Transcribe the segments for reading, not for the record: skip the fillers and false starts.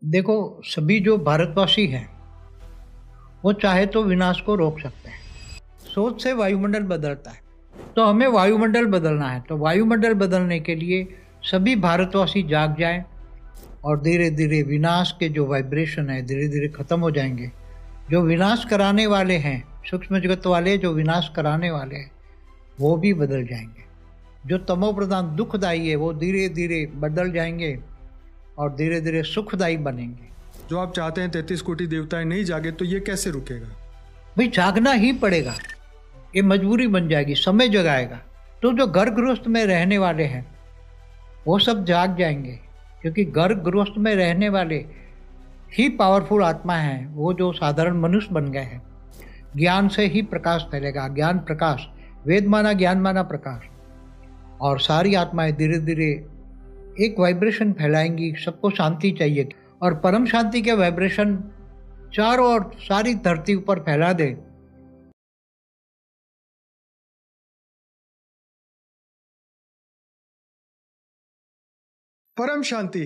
देखो, सभी जो भारतवासी हैं वो चाहे तो विनाश को रोक सकते हैं। सोच से वायुमंडल बदलता है, तो हमें वायुमंडल बदलना है। तो वायुमंडल बदलने के लिए सभी भारतवासी जाग जाएं और धीरे धीरे विनाश के जो वाइब्रेशन है धीरे धीरे खत्म हो जाएंगे। जो विनाश कराने वाले हैं, सूक्ष्म जगत वाले जो विनाश कराने वाले हैं, वो भी बदल जाएंगे। जो तमो प्रधान दुखदायी है वो धीरे धीरे बदल जाएंगे और धीरे धीरे सुखदायी बनेंगे। जो आप चाहते हैं 33 कोटि देवताएं नहीं जागे तो ये कैसे रुकेगा? भाई जागना ही पड़ेगा, ये मजबूरी बन जाएगी, समय जगाएगा। तो जो घर गृहस्थ में रहने वाले हैं वो सब जाग जाएंगे, क्योंकि घर गृहस्थ में रहने वाले ही पावरफुल आत्मा हैं। वो जो साधारण मनुष्य बन गए हैं, ज्ञान से ही प्रकाश फैलेगा। ज्ञान प्रकाश, वेद माना ज्ञान माना प्रकाश। और सारी आत्माएं धीरे धीरे एक वाइब्रेशन फैलाएंगी। सबको शांति चाहिए और परम शांति के वाइब्रेशन चारों ओर सारी धरती ऊपर फैला दे। परम शांति।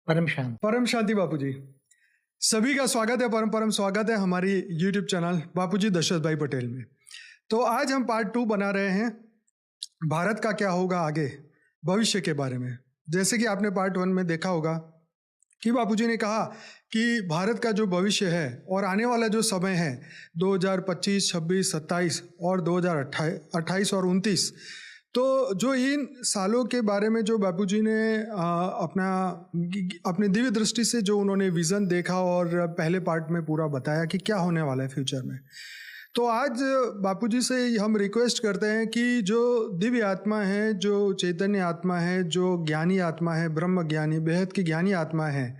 परम शांति। परम शांति बापूजी, सभी का स्वागत है, परम परम स्वागत है हमारी यूट्यूब चैनल बापूजी दशरथ भाई पटेल में। तो आज हम पार्ट 2 बना रहे हैं भारत का क्या होगा आगे, भविष्य के बारे में। जैसे कि आपने पार्ट 1 में देखा होगा कि बापूजी ने कहा कि भारत का जो भविष्य है और आने वाला जो समय है 2025, 26, 27 और 2028 और 29, तो जो इन सालों के बारे में जो बापूजी ने अपने दिव्य दृष्टि से जो उन्होंने विज़न देखा और पहले पार्ट में पूरा बताया कि क्या होने वाला है फ्यूचर में। तो आज बापूजी से हम रिक्वेस्ट करते हैं कि जो दिव्य आत्मा है, जो चैतन्य आत्मा है, जो ज्ञानी आत्मा है, ब्रह्म ज्ञानी, बेहद की ज्ञानी आत्मा है,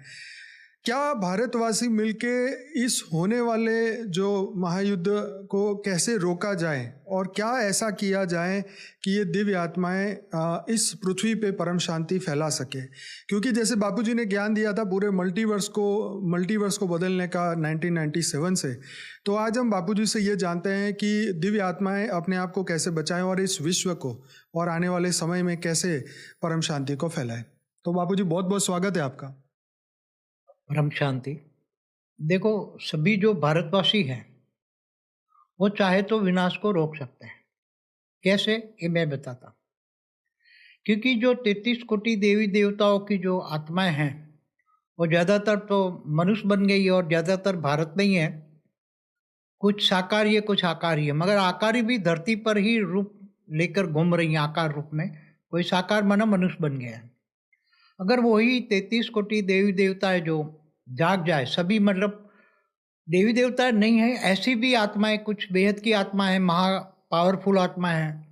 क्या भारतवासी मिलके इस होने वाले जो महायुद्ध को कैसे रोका जाए और क्या ऐसा किया जाए कि ये दिव्य आत्माएं इस पृथ्वी पे परम शांति फैला सके। क्योंकि जैसे बापूजी ने ज्ञान दिया था पूरे मल्टीवर्स को बदलने का 1997 से, तो आज हम बापूजी से ये जानते हैं कि दिव्य आत्माएं अपने आप को कैसे बचाएं और इस विश्व को और आने वाले समय में कैसे परम शांति को फैलाएं। तो बापूजी बहुत बहुत स्वागत है आपका। परम शांति। देखो, सभी जो भारतवासी हैं वो चाहे तो विनाश को रोक सकते हैं। कैसे, ये मैं बताता हूँ। क्योंकि जो 33 कोटि देवी देवताओं की जो आत्माएं हैं वो ज़्यादातर तो मनुष्य बन गई है और ज़्यादातर भारत में ही है। कुछ साकारी है, कुछ आकारी है, मगर आकारी भी धरती पर ही रूप लेकर घूम रही है आकार रूप में। कोई साकार माना मनुष्य बन गया है। अगर वही 33 कोटि देवी देवता है जो जाग जाए, सभी मतलब देवी देवता नहीं है, ऐसी भी आत्माएं, कुछ बेहद की आत्मा है, महा पावरफुल आत्मा है,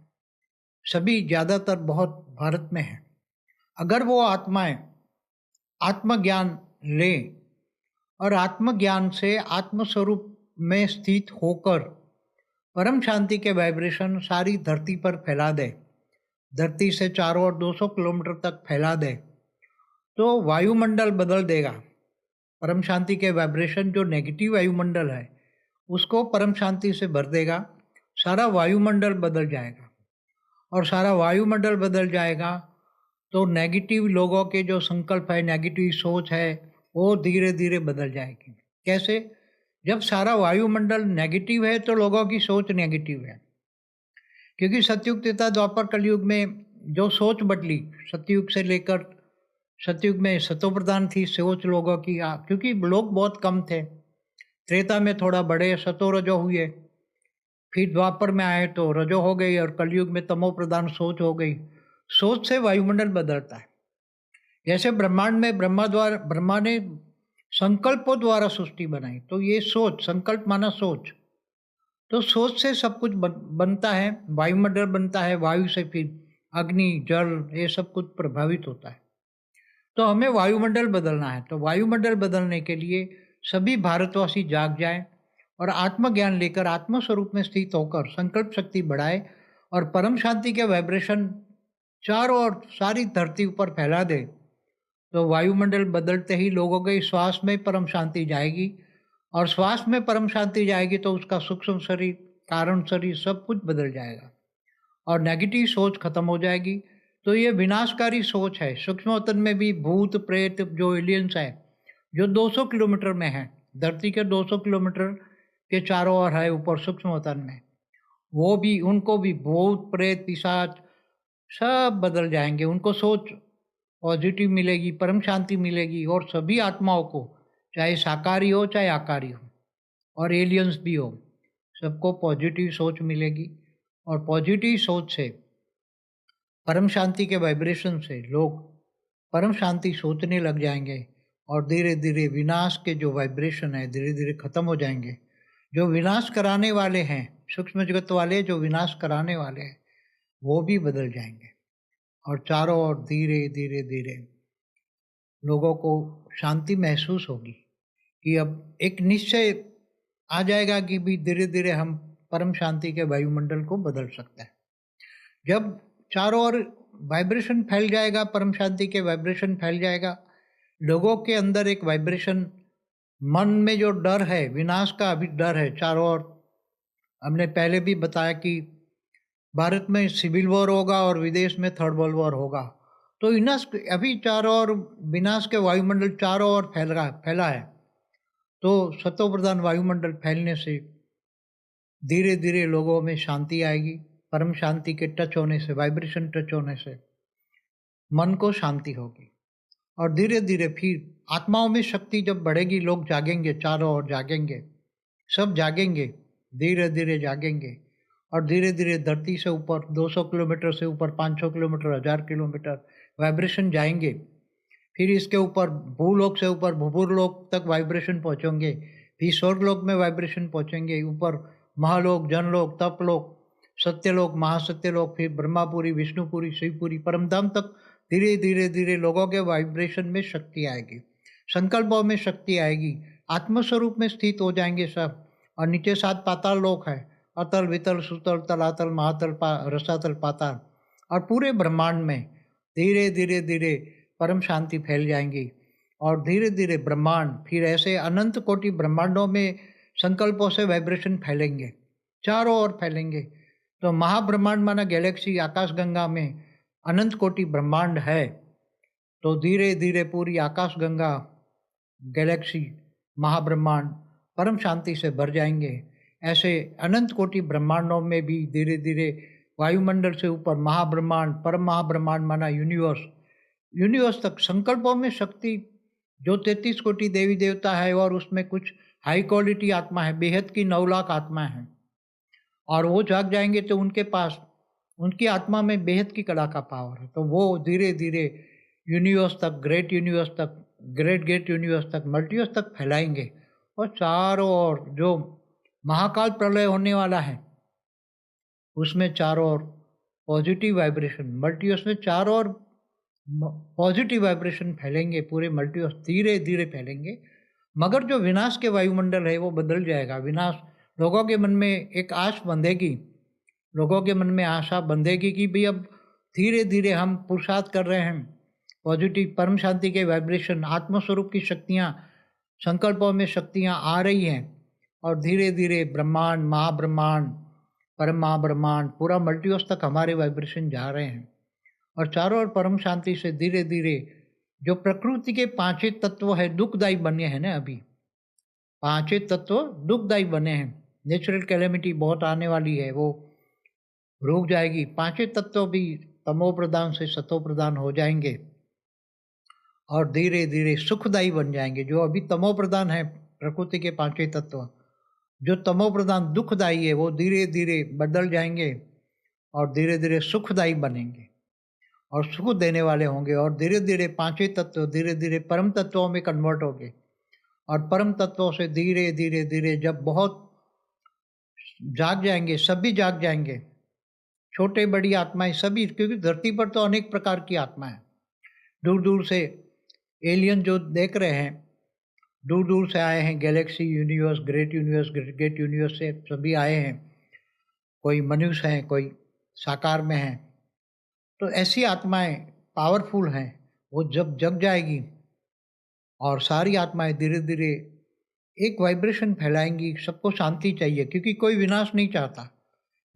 सभी ज़्यादातर बहुत भारत में है। अगर वो आत्माएं आत्मज्ञान ले और आत्मज्ञान से आत्मस्वरूप में स्थित होकर परम शांति के वाइब्रेशन सारी धरती पर फैला दे, धरती से चारों ओर 200 किलोमीटर तक फैला दे, तो वायुमंडल बदल देगा। परम शांति के वाइब्रेशन जो नेगेटिव वायुमंडल है उसको परम शांति से भर देगा। सारा वायुमंडल बदल जाएगा और सारा वायुमंडल बदल जाएगा तो नेगेटिव लोगों के जो संकल्प है, नेगेटिव सोच है, वो धीरे धीरे बदल जाएगी। कैसे? जब सारा वायुमंडल नेगेटिव है तो लोगों की सोच नेगेटिव है। क्योंकि सतयुग, त्रेता, द्वापर, कलयुग में जो सोच बदली, सतयुग से लेकर सतयुग में सतो प्रधान थी सोच लोगों की, क्योंकि लोग बहुत कम थे। त्रेता में थोड़ा बड़े सतो रजो हुए, फिर द्वापर में आए तो रजो हो गई और कलयुग में तमो प्रधान सोच हो गई। सोच से वायुमंडल बदलता है। जैसे ब्रह्मांड में ब्रह्मा ने संकल्पों द्वारा सृष्टि बनाई, तो ये सोच, संकल्प माना सोच, तो सोच से सब कुछ बनता है, वायुमंडल बनता है। वायु से फिर अग्नि, जल, ये सब कुछ प्रभावित होता है। तो हमें वायुमंडल बदलना है। तो वायुमंडल बदलने के लिए सभी भारतवासी जाग जाएं और आत्मज्ञान लेकर आत्मस्वरूप में स्थित होकर संकल्प शक्ति बढ़ाए और परम शांति के वाइब्रेशन चारों ओर सारी धरती ऊपर फैला दे, तो वायुमंडल बदलते ही लोगों के श्वास में परम शांति जाएगी और श्वास में परम शांति जाएगी तो उसका सूक्ष्म शरीर, कारण शरीर, सब कुछ बदल जाएगा और नेगेटिव सोच खत्म हो जाएगी। तो ये विनाशकारी सोच है। सूक्ष्म वतन में भी भूत प्रेत जो एलियंस है जो 200 किलोमीटर में है, धरती के 200 किलोमीटर के चारों ओर है ऊपर सूक्ष्म वतन में, वो भी, उनको भी भूत प्रेत पिशाच सब बदल जाएंगे। उनको सोच पॉजिटिव मिलेगी, परम शांति मिलेगी, और सभी आत्माओं को, चाहे शाकाहारी हो चाहे आकारी हो और एलियंस भी हो, सबको पॉजिटिव सोच मिलेगी। और पॉजिटिव सोच से, परम शांति के वाइब्रेशन से लोग परम शांति सोचने लग जाएंगे, और धीरे धीरे विनाश के जो वाइब्रेशन है धीरे धीरे खत्म हो जाएंगे। जो विनाश कराने वाले हैं, सूक्ष्म जगत वाले जो विनाश कराने वाले हैं, वो भी बदल जाएंगे। और चारों ओर धीरे धीरे धीरे लोगों को शांति महसूस होगी कि अब एक निश्चय आ जाएगा कि भी धीरे धीरे हम परम शांति के वायुमंडल को बदल सकते हैं। जब चारों ओर वाइब्रेशन फैल जाएगा, परम शांति के वाइब्रेशन फैल जाएगा, लोगों के अंदर एक वाइब्रेशन, मन में जो डर है, विनाश का अभी डर है चारों ओर। हमने पहले भी बताया कि भारत में सिविल वॉर होगा और विदेश में थर्ड वर्ल्ड वॉर होगा। तो विनाश अभी चारों ओर, विनाश के वायुमंडल चारों ओर फैला है। तो सतो प्रधान वायुमंडल फैलने से धीरे धीरे लोगों में शांति आएगी। परम शांति के टच होने से, वाइब्रेशन टच होने से मन को शांति होगी। और धीरे धीरे फिर आत्माओं में शक्ति जब बढ़ेगी, लोग जागेंगे, चारों ओर जागेंगे, सब जागेंगे, धीरे धीरे जागेंगे। और धीरे धीरे धरती से ऊपर 200 किलोमीटर से ऊपर 500 किलोमीटर, 1000 किलोमीटर वाइब्रेशन जाएंगे। फिर इसके ऊपर भूलोक से ऊपर भूपुरलोक तक वाइब्रेशन पहुँचेंगे। फिर स्वर्गलोक में वाइब्रेशन पहुँचेंगे, ऊपर महालोक, जनलोक, तपलोक, सत्यलोक, महासत्यलोक, फिर ब्रह्मापुरी, विष्णुपुरी, शिवपुरी, परमधाम तक धीरे धीरे धीरे लोगों के वाइब्रेशन में शक्ति आएगी, संकल्पों में शक्ति आएगी, आत्मस्वरूप में स्थित हो जाएंगे सब। और नीचे 7 पाताल लोक है, अतल, वितल, सुतल, तलातल, महातल, रसातल, पाताल। और पूरे ब्रह्मांड में धीरे धीरे धीरे परम शांति फैल जाएंगी। और धीरे धीरे ब्रह्मांड, फिर ऐसे अनंत कोटि ब्रह्मांडों में संकल्पों से वाइब्रेशन फैलेंगे, चारों ओर फैलेंगे। तो महाब्रह्मांड माना गैलेक्सी, आकाशगंगा में अनंत कोटि ब्रह्मांड है। तो धीरे धीरे पूरी आकाशगंगा, गैलेक्सी, महाब्रह्मांड परम शांति से भर जाएंगे। ऐसे अनंत कोटि ब्रह्मांडों में भी धीरे धीरे वायुमंडल से ऊपर महाब्रह्मांड, परम महाब्रह्मांड माना यूनिवर्स, यूनिवर्स तक संकल्पों में शक्ति, जो 33 कोटि देवी देवता है और उसमें कुछ हाई क्वालिटी आत्मा है, बेहद की 9 लाख आत्मा है। और वो जाग जाएंगे तो उनके पास, उनकी आत्मा में बेहद की कला का पावर है। तो वो धीरे धीरे यूनिवर्स तक, ग्रेट यूनिवर्स तक, ग्रेट यूनिवर्स तक, मल्टीवर्स तक फैलाएंगे। और चारों ओर जो महाकाल प्रलय होने वाला है, उसमें चारों ओर पॉजिटिव वाइब्रेशन, मल्टीवर्स में चारों ओर पॉजिटिव वाइब्रेशन फैलेंगे, पूरे मल्टीवर्स धीरे धीरे फैलेंगे। मगर जो विनाश के वायुमंडल है वो बदल जाएगा। विनाश, लोगों के मन में एक आश बंधेगी, लोगों के मन में आशा बंधेगी कि भाई अब धीरे धीरे हम पुरुषार्थ कर रहे हैं, पॉजिटिव परम शांति के वाइब्रेशन, आत्मस्वरूप की शक्तियाँ, संकल्पों में शक्तियाँ आ रही हैं। और धीरे धीरे ब्रह्मांड, महाब्रह्मांड, परम महाब्रह्मांड, पूरा मल्टीवर्स तक हमारे वाइब्रेशन जा रहे हैं। और चारों ओर परम शांति से धीरे धीरे जो प्रकृति के 5 तत्व है, दुखदायी बने हैं ना, अभी 5 तत्व दुखदायी बने हैं। नेचुरल कैलेमिटी बहुत आने वाली है, वो रुक जाएगी। 5 तत्व भी तमो प्रधान से सतो प्रधान हो जाएंगे और धीरे धीरे सुखदायी बन जाएंगे। जो अभी तमो प्रधान है, प्रकृति के 5 तत्व, जो तमो प्रधान दुखदायी है, वो धीरे धीरे बदल जाएंगे और धीरे धीरे सुखदायी बनेंगे और सुख देने वाले होंगे। और धीरे धीरे 5 तत्व धीरे धीरे परम तत्वों में कन्वर्ट होंगे। और परम तत्वों से धीरे धीरे धीरे जब बहुत जाग जाएंगे, सभी जाग जाएंगे, छोटे बड़ी आत्माएं सभी, क्योंकि धरती पर तो अनेक प्रकार की आत्मा है। दूर दूर से एलियन जो देख रहे हैं, दूर दूर से आए हैं, गैलेक्सी, यूनिवर्स, ग्रेट यूनिवर्स से सभी आए हैं। कोई मनुष्य हैं, कोई साकार में हैं। तो ऐसी आत्माएं पावरफुल हैं, वो जब जग जाएगी और सारी आत्माएं धीरे धीरे एक वाइब्रेशन फैलाएंगी। सबको शांति चाहिए, क्योंकि कोई विनाश नहीं चाहता।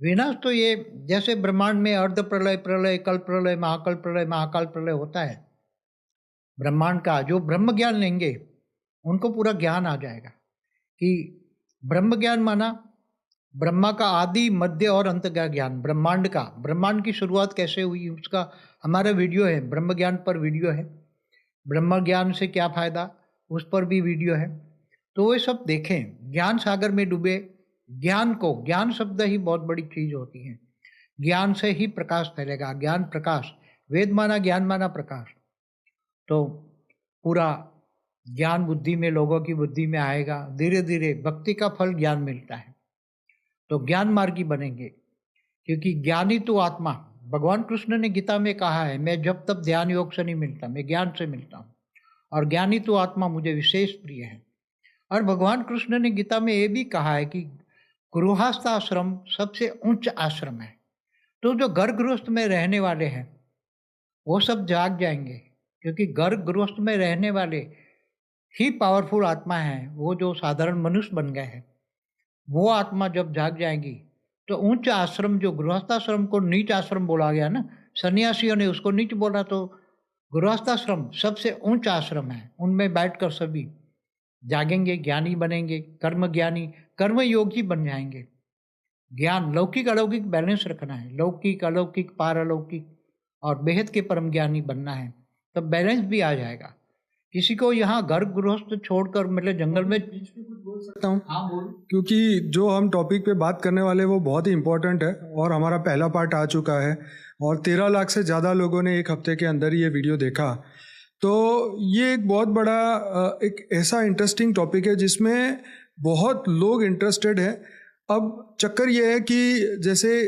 विनाश तो ये जैसे ब्रह्मांड में अर्ध प्रलय, प्रलय, कल्प प्रलय, महाकाल प्रलय होता है ब्रह्मांड का। जो ब्रह्म ज्ञान लेंगे उनको पूरा ज्ञान आ जाएगा कि ब्रह्म ज्ञान माना ब्रह्मा का आदि मध्य और अंत का ज्ञान, ब्रह्मांड की शुरुआत कैसे हुई उसका हमारा वीडियो है, ब्रह्म ज्ञान पर वीडियो है। ब्रह्म ज्ञान से क्या फायदा उस पर भी वीडियो है। तो ये सब देखें, ज्ञान सागर में डूबे। ज्ञान शब्द ही बहुत बड़ी चीज होती है। ज्ञान से ही प्रकाश फैलेगा, ज्ञान प्रकाश, वेद माना ज्ञान माना प्रकाश। तो पूरा ज्ञान बुद्धि में, लोगों की बुद्धि में आएगा। धीरे धीरे भक्ति का फल ज्ञान मिलता है, तो ज्ञान मार्गी बनेंगे। क्योंकि ज्ञानी तो आत्मा, भगवान कृष्ण ने गीता में कहा है, मैं जब तब ध्यान योग से नहीं मिलता, मैं ज्ञान से मिलता हूँ, और ज्ञानी तो आत्मा मुझे विशेष प्रिय है। और भगवान कृष्ण ने गीता में ये भी कहा है कि गृहस्थ आश्रम सबसे उच्च आश्रम है। तो जो घर गृहस्थ में रहने वाले हैं वो सब जाग जाएंगे, क्योंकि घर गृहस्थ में रहने वाले ही पावरफुल आत्मा है। वो जो साधारण मनुष्य बन गए हैं वो आत्मा जब जाग जाएंगी तो उच्च आश्रम, जो गृहस्थाश्रम को नीच आश्रम बोला गया ना, सन्यासियों ने उसको नीच बोला, तो गृहस्थाश्रम सबसे उच्च आश्रम है। उनमें बैठकर सभी जागेंगे, ज्ञानी बनेंगे, कर्म ज्ञानी, कर्म योगी बन जाएंगे। ज्ञान लौकिक अलौकिक बैलेंस रखना है, लौकिक अलौकिक पारलौकिक और बेहद के परम ज्ञानी बनना है, तब बैलेंस भी आ जाएगा। किसी को यहाँ घर गृहस्थ छोड़कर मतलब जंगल में बीच में कुछ बोल सकता हूँ? हाँ बोल। क्योंकि जो हम टॉपिक पे बात करने वाले वो बहुत ही इम्पोर्टेंट है और हमारा पहला पार्ट आ चुका है और 13 लाख से ज़्यादा लोगों ने एक हफ्ते के अंदर ये वीडियो देखा। तो ये एक बहुत बड़ा एक ऐसा इंटरेस्टिंग टॉपिक है जिसमें बहुत लोग इंटरेस्टेड हैं। अब चक्कर ये है कि जैसे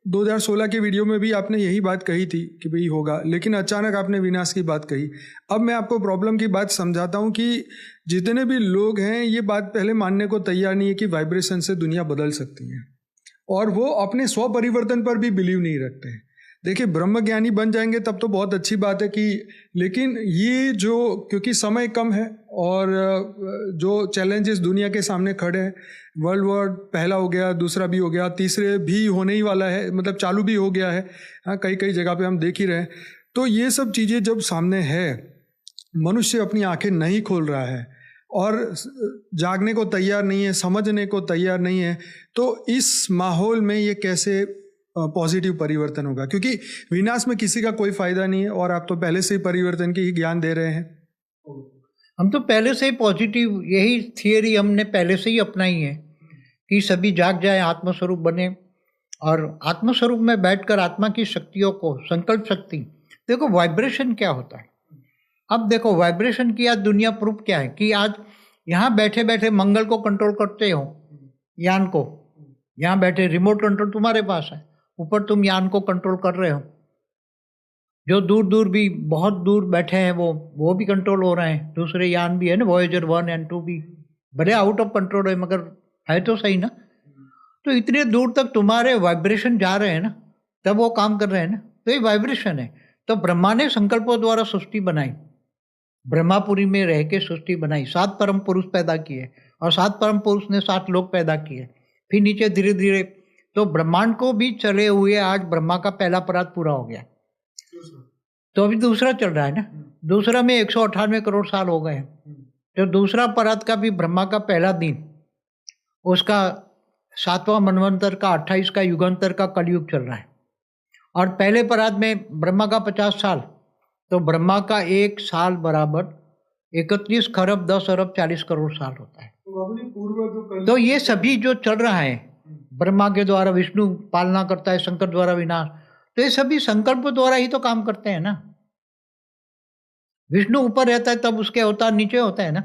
2016 के वीडियो में भी आपने यही बात कही थी कि भाई होगा, लेकिन अचानक आपने विनाश की बात कही। अब मैं आपको प्रॉब्लम की बात समझाता हूँ कि जितने भी लोग हैं ये बात पहले मानने को तैयार नहीं है कि वाइब्रेशन से दुनिया बदल सकती है, और वो अपने स्व परिवर्तन पर भी बिलीव नहीं रखते हैं। देखिए, ब्रह्म ज्ञानी बन जाएंगे तब तो बहुत अच्छी बात है कि, लेकिन ये जो, क्योंकि समय कम है और जो चैलेंजेस दुनिया के सामने खड़े हैं, वर्ल्ड वॉर पहला हो गया, दूसरा भी हो गया, तीसरे भी होने ही वाला है, मतलब चालू भी हो गया है, हाँ कई कई जगह पे हम देख ही रहे हैं। तो ये सब चीज़ें जब सामने है, मनुष्य अपनी आंखें नहीं खोल रहा है और जागने को तैयार नहीं है, समझने को तैयार नहीं है, तो इस माहौल में ये कैसे पॉजिटिव परिवर्तन होगा? क्योंकि विनाश में किसी का कोई फायदा नहीं है और आप तो पहले से ही परिवर्तन की ही ज्ञान दे रहे हैं। हम तो पहले से ही पॉजिटिव, यही थियरी हमने पहले से ही अपनाई है कि सभी जाग जाए, आत्मस्वरूप बने, और आत्मस्वरूप में बैठकर आत्मा की शक्तियों को, संकल्प शक्ति, देखो वाइब्रेशन क्या होता है। अब देखो वाइब्रेशन की आज दुनिया प्रूफ क्या है कि आज यहाँ बैठे बैठे मंगल को कंट्रोल करते हो, यान को, यहाँ बैठे रिमोट कंट्रोल तुम्हारे पास है, ऊपर तुम यान को कंट्रोल कर रहे हो। जो दूर दूर भी, बहुत दूर बैठे हैं वो भी कंट्रोल हो रहे हैं, दूसरे यान भी है ना, वॉयेजर 1 और 2 भी बड़े आउट ऑफ कंट्रोल है, मगर है तो सही ना। तो इतने दूर तक तुम्हारे वाइब्रेशन जा रहे हैं ना, तब वो काम कर रहे हैं ना, तो ये वाइब्रेशन है। तो ब्रह्मा ने संकल्पों द्वारा सृष्टि बनाई, ब्रह्मापुरी में रह के सृष्टि बनाई, 7 परम पुरुष पैदा किए, और 7 परम पुरुष ने 7 लोग पैदा किए, फिर नीचे धीरे धीरे, तो ब्रह्मांड को भी चले हुए आज ब्रह्मा का पहला परात पूरा हो गया, तो अभी दूसरा चल रहा है ना, दूसरा में 198 करोड़ साल हो गए हैं। तो दूसरा परात का भी ब्रह्मा का पहला दिन, उसका 7वां मनवंतर का 28 का युगांतर का कलयुग चल रहा है, और पहले परात में ब्रह्मा का 50 साल, तो ब्रह्मा का 1 साल बराबर 31 खरब 10 अरब 40 करोड़ साल होता है। तो ये सभी जो चल रहा है, ब्रह्मा के द्वारा विष्णु पालना करता है, शंकर द्वारा विनाश, तो ये सभी संकल्प द्वारा ही तो काम करते हैं ना। विष्णु ऊपर रहता है तब उसके अवतार नीचे होता है ना,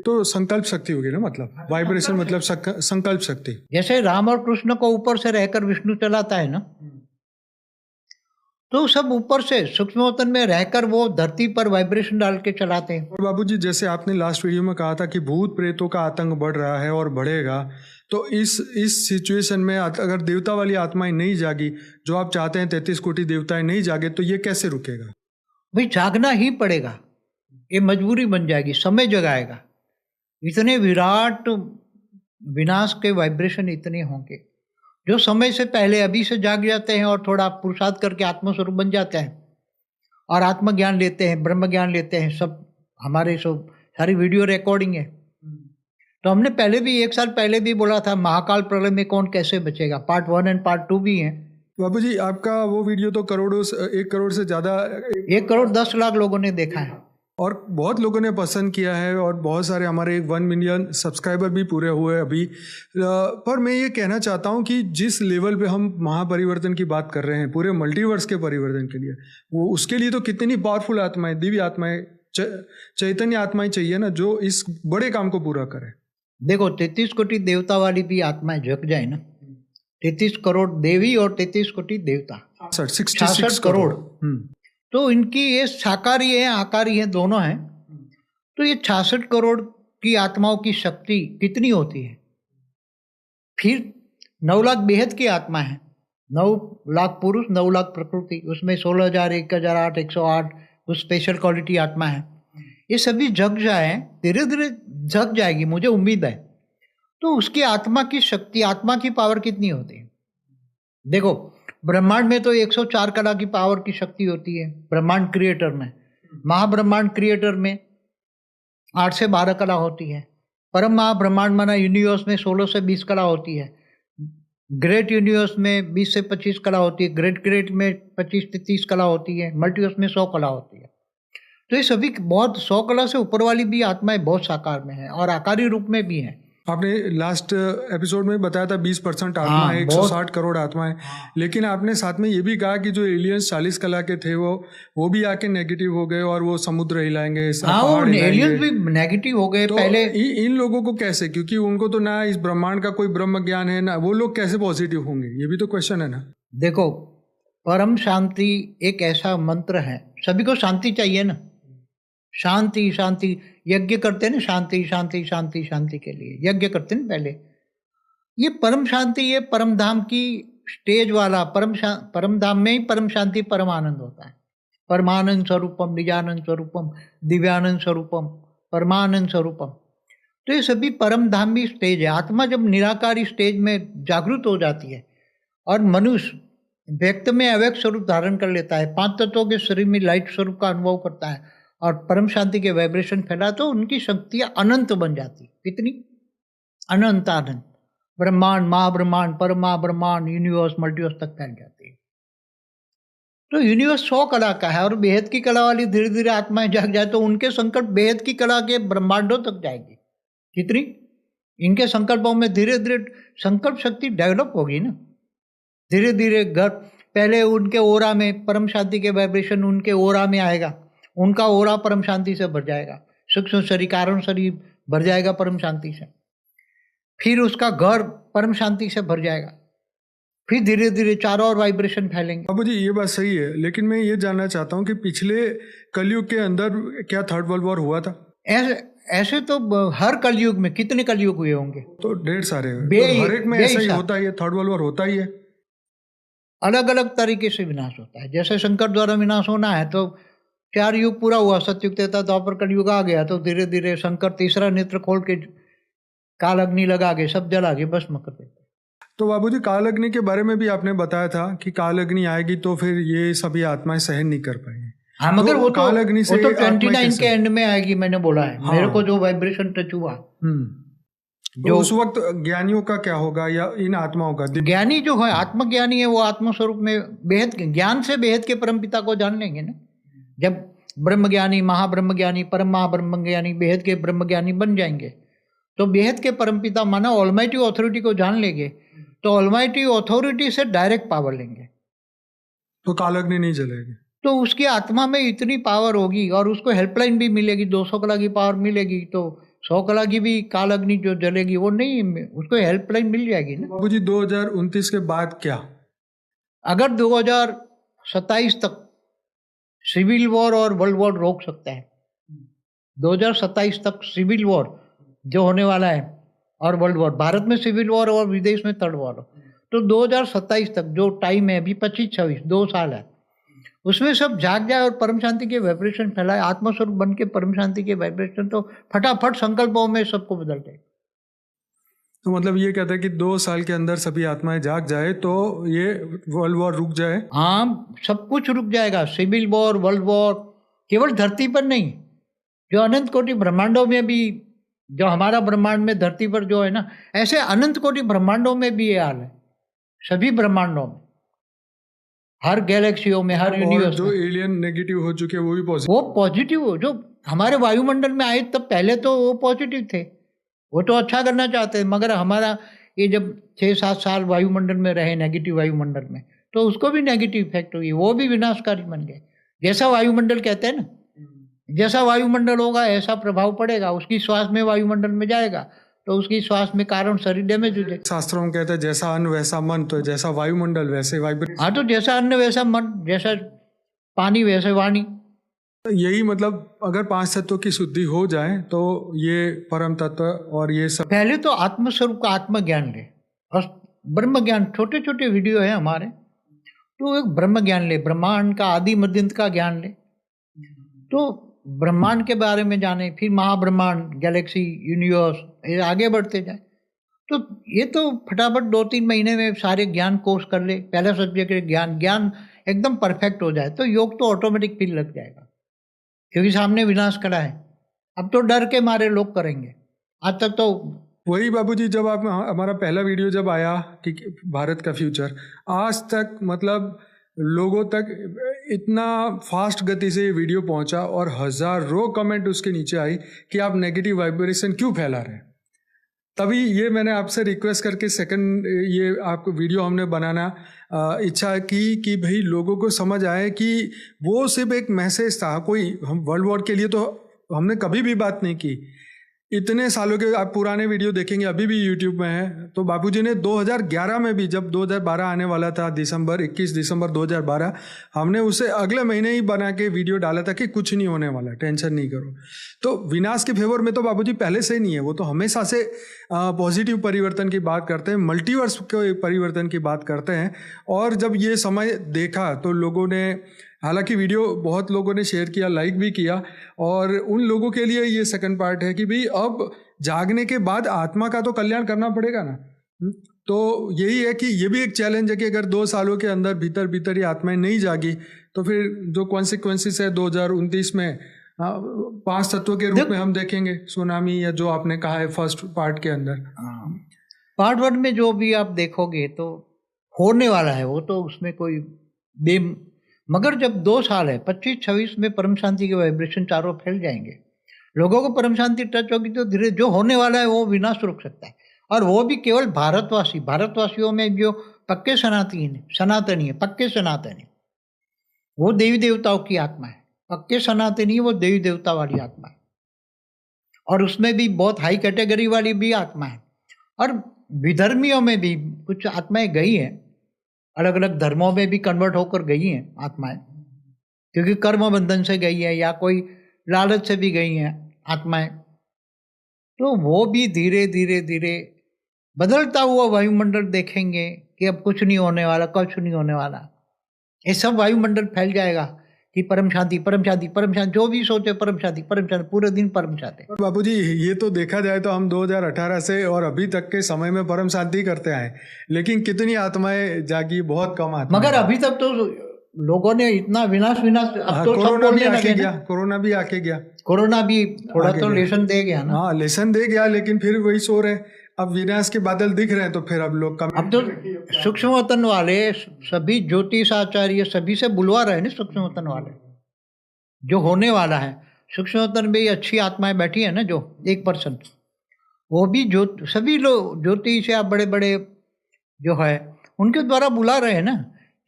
तो संकल्प शक्ति होगी ना, मतलब वाइब्रेशन मतलब संकल्प शक्ति। जैसे राम और कृष्ण को ऊपर से रहकर विष्णु चलाता है ना, तो सब ऊपर से सूक्ष्मवतन में रहकर वो धरती पर वाइब्रेशन डाल के चलाते हैं। और बाबूजी, जैसे आपने लास्ट वीडियो में कहा था कि भूत प्रेतों का आतंक बढ़ रहा है और बढ़ेगा, तो इस सिचुएशन में अगर देवता वाली आत्माएं नहीं जागी, जो आप चाहते हैं 33 कोटि देवताएं नहीं जागे, तो ये कैसे रुकेगा? भाई जागना ही पड़ेगा, ये मजबूरी बन जाएगी, समय जगाएगा। इतने विराट विनाश के वाइब्रेशन इतने होंगे, जो समय से पहले अभी से जाग जाते हैं और थोड़ा पुरुषार्थ करके आत्मस्वरूप बन जाते हैं और आत्मज्ञान लेते हैं, ब्रह्म ज्ञान लेते हैं, सब हमारे सब सारी वीडियो रिकॉर्डिंग है। तो हमने पहले भी 1 साल पहले भी बोला था महाकाल प्रलय में कौन कैसे बचेगा, पार्ट 1 एंड पार्ट 2 भी है। बाबू जी आपका वो वीडियो तो 1 करोड़ से ज़्यादा 1 करोड़ 10 लाख लोगों ने देखा है और बहुत लोगों ने पसंद किया है और बहुत सारे हमारे 1 मिलियन सब्सक्राइबर भी पूरे हुए अभी। पर मैं ये कहना चाहता हूँ कि जिस लेवल पे हम महापरिवर्तन की बात कर रहे हैं पूरे मल्टीवर्स के परिवर्तन के लिए, वो उसके लिए तो कितनी पावरफुल आत्माएं, दिव्य आत्माएं, चैतन्य आत्माएं चाहिए ना, जो इस बड़े काम को पूरा करें। देखो 33 कोटि देवता वाली भी आत्माएं जग जाए ना, 33 करोड़ देवी और 33 कोटि देवता, 66 करोड़। तो इनकी ये साकारी है आकारी है दोनों हैं। तो ये 66 करोड़ की आत्माओं की शक्ति कितनी होती है। फिर 9 लाख बेहद की आत्मा है, 9 लाख पुरुष 9 लाख प्रकृति, उसमें 16,000 1008 108 उस स्पेशल क्वालिटी आत्मा है। ये सभी जग जाए, धीरे धीरे जग जाएगी, मुझे उम्मीद है। तो उसकी आत्मा की शक्ति, आत्मा की पावर कितनी होती है। देखो ब्रह्मांड में तो 104 कला की पावर की शक्ति होती है ब्रह्मांड क्रिएटर में। महाब्रह्मांड क्रिएटर में 8 से 12 कला होती है। परम महाब्रह्मांड माना यूनिवर्स में 16 से 20 कला होती है। ग्रेट यूनिवर्स में 20 से 25 कला होती है। ग्रेट में 25 से 30 कला होती है। मल्टीवर्स में 100 कला होती है। तो ये सभी बहुत 100 कला से ऊपर वाली भी आत्माएं बहुत साकार में है और आकारी रूप में भी है। आपने लास्ट एपिसोड में बताया था 20% आत्मा है, 160 करोड़ आत्मा है। लेकिन आपने साथ में ये भी कहा कि जो एलियंस 40 कला के थे वो भी आके नेगेटिव हो गए और वो समुद्र हिलाएंगे, एलियंस भी नेगेटिव हो गए। तो पहले इन लोगों को कैसे, क्योंकि उनको तो ना इस ब्रह्मांड का कोई ब्रह्म ज्ञान है ना, वो लोग कैसे पॉजिटिव होंगे, ये भी तो क्वेश्चन है ना। देखो परम शांति एक ऐसा मंत्र है, सभी को शांति चाहिए ना, शांति शांति, यज्ञ करते हैं ना, शांति शांति शांति शांति के लिए यज्ञ करते हैं पहले। ये परम शांति, ये परम धाम की स्टेज वाला परम धाम में ही परम शांति परम आनंद होता है। परमानंद स्वरूपम, निजानंद स्वरूपम, दिव्यानंद स्वरूपम, परमानंद स्वरूपम। तो ये सभी परम धामी स्टेज है। आत्मा जब निराकारी स्टेज में जागृत हो जाती है और मनुष्य व्यक्त में अव्यक्त स्वरूप धारण कर लेता है, 5 तत्वों के शरीर में लाइट स्वरूप का अनुभव करता है और परम शांति के वाइब्रेशन फैला, तो उनकी शक्तियां अनंत बन जाती। कितनी अनंत आनंद, ब्रह्मांड महाब्रह्मांड परम महाब्रह्मांड यूनिवर्स मल्टीवर्स तक फैल जाती है। तो यूनिवर्स 100 कला का है और बेहद की कला वाली धीरे धीरे आत्माएं जाग जाए तो उनके संकल्प बेहद की कला के ब्रह्मांडों तक जाएगी। कितनी इनके संकल्पों में धीरे धीरे संकल्प शक्ति डेवलप होगी ना। धीरे धीरे घर पहले उनके ओरा में परम शांति के वाइब्रेशन उनके ओरा में आएगा, उनका ओरा परम शांति से भर जाएगा, सूक्ष्म शरीर कारण शरीर भर जाएगा परम शांति से। फिर उसका घर परम शांति से भर जाएगा। फिर धीरे धीरे चारों ओर वाइब्रेशन फैलेंगे। बाबू जी ये बात सही है, लेकिन मैं ये जानना चाहता हूँ कि पिछले कलयुग के अंदर क्या 3rd वर्ल्ड वॉर हुआ था? ऐसे तो हर कलयुग में कितने कलयुग हुए होंगे? तो ढेर सारे तो हर एक में ऐसा ही होता है, 3rd वर्ल्ड वॉर होता ही है। अलग अलग तरीके से विनाश होता है। जैसे शंकर द्वारा विनाश होना है तो 4 युग पूरा हुआ, सतयुग त्रेता द्वापर कलयुग आ गया तो धीरे धीरे शंकर तीसरा नेत्र खोल के काल अग्नि लगा के सब जला के भस्म कर देते। तो बाबूजी काल अग्नि के बारे में भी आपने बताया था कि काल अग्नि आएगी तो फिर ये सभी आत्माएं सहन नहीं कर पाएंगी। हाँ मगर वो काल अग्नि से तो 29 के एंड में आएगी, मैंने बोला है। हाँ। मेरे को जो वाइब्रेशन टच हुआ जो उस वक्त ज्ञानियों का क्या होगा या इन आत्माओं का? ज्ञानी जो है आत्मज्ञानी है, वो आत्मस्वरूप में बेहद ज्ञान से बेहद के परमपिता को जान लेंगे ना। जब ब्रह्मज्ञानी महाब्रह्मज्ञानी परम महाब्रह्मज्ञानी बेहद के ब्रह्मज्ञानी बन जाएंगे तो बेहद के परमपिता माना ऑलमाइटी अथॉरिटी को जान लेंगे तो ऑलमाइटी अथॉरिटी से डायरेक्ट पावर लेंगे, तो काल अग्नि नहीं जलेगी। तो उसकी आत्मा में इतनी पावर होगी और उसको हेल्पलाइन भी मिलेगी, 200 कला की पावर मिलेगी तो 100 कला की भी काल अग्नि जो जलेगी वो नहीं, उसको हेल्पलाइन मिल जाएगी ना। बाबूजी 2029 के बाद क्या? अगर 2027 तक सिविल वॉर और वर्ल्ड वॉर रोक सकता है, 2027 तक सिविल वॉर जो होने वाला है और वर्ल्ड वॉर, भारत में सिविल वॉर और विदेश में 3rd वॉर, तो 2027 तक जो टाइम है अभी 25-26 2 साल है, उसमें सब जाग जाए और परम शांति के वाइब्रेशन फैलाए, आत्मस्वरूप बन के परम शांति के वाइब्रेशन तो फटाफट संकल्पों में सबको बदल दे। तो मतलब ये कहता है कि 2 साल के अंदर सभी आत्माएं जाग जाए तो ये वर्ल्ड वॉर रुक जाए। हाँ सब कुछ रुक जाएगा, सिविल वॉर वर्ल्ड वॉर, केवल धरती पर नहीं जो अनंत कोटि ब्रह्मांडों में भी, जो हमारा ब्रह्मांड में धरती पर जो है ना, ऐसे अनंत कोटि ब्रह्मांडों में भी ये हाल है, सभी ब्रह्मांडों में, हर गैलेक्सियों में, हर और यूनिवर्स जो में। एलियन नेगेटिव हो चुके हैं वो भी पॉजिटिव, वो पॉजिटिव हो, जो हमारे वायुमंडल में आए तब पहले तो वो पॉजिटिव थे, वो तो अच्छा करना चाहते हैं, मगर हमारा ये जब 6-7 साल वायुमंडल में रहे, नेगेटिव वायुमंडल में, तो उसको भी नेगेटिव इफेक्ट हुई, वो भी विनाशकारी बन गए। जैसा वायुमंडल कहते हैं ना, जैसा वायुमंडल होगा ऐसा प्रभाव पड़ेगा, उसकी श्वास में वायुमंडल में जाएगा तो उसकी श्वास में कारण शरीर डैमेज हो जाए। शास्त्रों में कहते हैं जैसा अन्न वैसा मन, तो जैसा वायुमंडल वैसे वाइब्रेशन। हाँ, तो जैसा अन्न वैसा मन, जैसा पानी वैसे वाणी। यही मतलब अगर 5 तत्वों की शुद्धि हो जाए तो ये परम तत्व और ये सब। पहले तो आत्मस्वरूप का आत्मज्ञान ले, और ब्रह्म ज्ञान, छोटे छोटे वीडियो है हमारे, तो एक ब्रह्म ज्ञान ले, ब्रह्मांड का आदि मध्यंत का ज्ञान ले, तो ब्रह्मांड के बारे में जाने, फिर महाब्रह्मांड, गैलेक्सी, यूनिवर्स, ये आगे बढ़ते जाए। तो ये तो फटाफट 2-3 महीने में सारे ज्ञान कोर्स कर ले, पहला सब्जेक्ट ज्ञान, ज्ञान एकदम परफेक्ट हो जाए तो योग तो ऑटोमेटिक फिर लग जाएगा, क्योंकि सामने विनाश खड़ा है। अब तो डर के मारे लोग करेंगे, आज तक तो वही बाबूजी, जब आप हमारा पहला वीडियो जब आया कि भारत का फ्यूचर, आज तक मतलब लोगों तक इतना फास्ट गति से ये वीडियो पहुंचा और हजारों कमेंट उसके नीचे आई कि आप नेगेटिव वाइब्रेशन क्यों फैला रहे हैं। तभी ये मैंने आपसे रिक्वेस्ट करके सेकंड ये आपको वीडियो हमने बनाना इच्छा की कि भाई लोगों को समझ आए कि वो सिर्फ एक मैसेज था, कोई हम वर्ल्ड वॉर के लिए तो हमने कभी भी बात नहीं की। इतने सालों के आप पुराने वीडियो देखेंगे, अभी भी यूट्यूब में है, तो बापूजी ने 2011 में भी, जब 2012 आने वाला था, 21 दिसंबर 2012, हमने उसे अगले महीने ही बना के वीडियो डाला था कि कुछ नहीं होने वाला, टेंशन नहीं करो। तो विनाश के फेवर में तो बापूजी पहले से नहीं है, वो तो हमेशा से पॉजिटिव परिवर्तन की बात करते हैं, मल्टीवर्स के परिवर्तन की बात करते हैं। और जब ये समय देखा तो लोगों ने, हालांकि वीडियो बहुत लोगों ने शेयर किया, लाइक भी किया, और उन लोगों के लिए ये सेकंड पार्ट है कि भाई अब जागने के बाद आत्मा का तो कल्याण करना पड़ेगा ना। तो यही है कि ये भी एक चैलेंज है कि अगर 2 सालों के अंदर भीतर भीतर ये आत्माएं नहीं जागी तो फिर जो कॉन्सिक्वेंसेस है 2029 में 5 तत्वों के रूप में हम देखेंगे सुनामी, या जो आपने कहा है फर्स्ट पार्ट के अंदर। पार्ट 1 में जो भी आप देखोगे तो होने वाला है, वो तो उसमें कोई मगर जब 2 साल है, 25-26 में परम शांति के वाइब्रेशन चारों फैल जाएंगे, लोगों को परम शांति टच होगी, तो धीरे जो होने वाला है वो विनाश रुक सकता है। और वो भी केवल भारतवासियों में जो पक्के सनातनी है, पक्के सनातनी, वो देवी देवताओं की आत्मा है, पक्के सनातनी वो देवी देवता वाली आत्मा है, और उसमें भी बहुत हाई कैटेगरी वाली भी आत्मा है। और विधर्मियों में भी कुछ आत्माएं गई हैं, अलग अलग धर्मों में भी कन्वर्ट होकर गई हैं आत्माएं, क्योंकि कर्म बंधन से गई है या कोई लालच से भी गई हैं आत्माएं, तो वो भी धीरे धीरे धीरे बदलता हुआ वायुमंडल देखेंगे कि अब कुछ नहीं होने वाला, कुछ नहीं होने वाला, ये सब वायुमंडल फैल जाएगा कि परम शांति परम शांति परम शांति, जो भी सोचे परम शांति, पूरे दिन परम शांति। बापूजी ये तो देखा जाए तो हम 2018 से और अभी तक के समय में परम शांति करते आए, लेकिन कितनी आत्माएं जागी, बहुत कम आत्माएं। मगर अभी तक तो लोगों ने इतना विनाश अब तो कोरोना भी आके गया, कोरोना भी थोड़ा तो लेसन दे गया ना। हाँ, लेसन दे गया, लेकिन फिर वही सो रहे, अब विनाश के बादल दिख रहे हैं, तो फिर अब लोग कम। अब तो सूक्ष्म वतन वाले सभी ज्योतिषाचार्य सभी से बुलवा रहे हैं ना, सूक्ष्म वतन वाले, जो होने वाला है। सूक्ष्म वतन में अच्छी आत्माएं बैठी है ना, जो 1%, वो भी सभी लोग ज्योतिष या बड़े बड़े जो है उनके द्वारा बुला रहे हैं ना